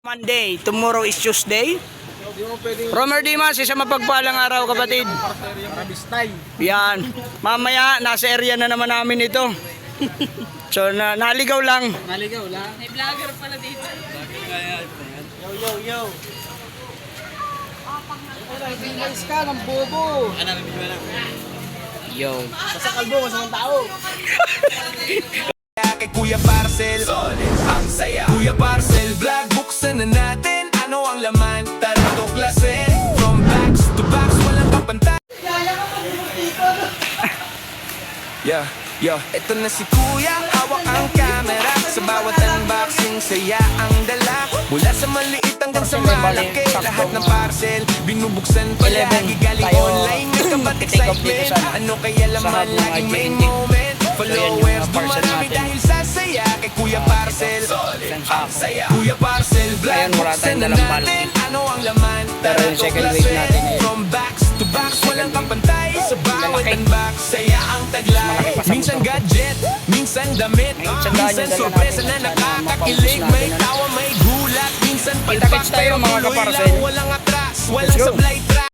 Monday, tomorrow is Tuesday. Romer Dimas, isang mapagpalang araw kapatid. Yan, mamaya nasa area na naman namin ito. So naligaw lang. Naligaw lang. May vlogger pala dito. Yo. Pingalis ka ng bobo. Yo. Sa kalbo, sa mga tao. Kay Kuya Parcel, ang saya. Kuya Parcel, vlog, buksan na natin. Ano ang laman? Tara tuklasin. From box to box, walang kapantay. Eto na si Kuya, hawak ang camera. Sa bawat unboxing, saya ang dala. Mula sa maliit hanggang sa malaki, lahat ng parcel binubuksan palagi. Galing online, nagkabat excitement. Ano kaya laman, laging may moment. Followers, dumarami dahil sa saya. Kay Kuya Parcel, ang saya. Kuya Parcel, vlog, buksan na natin. Ano ang laman? Tara tuklasin. From box to box, walang kapantay. Sa bawat unbox, saya ang taglay. Minsan gadget, minsan damit, minsan sorpresa na nakakakilig. May tawa, may gulat, minsan palpak tayo, tuloy lang. Walang atras, walang sablay.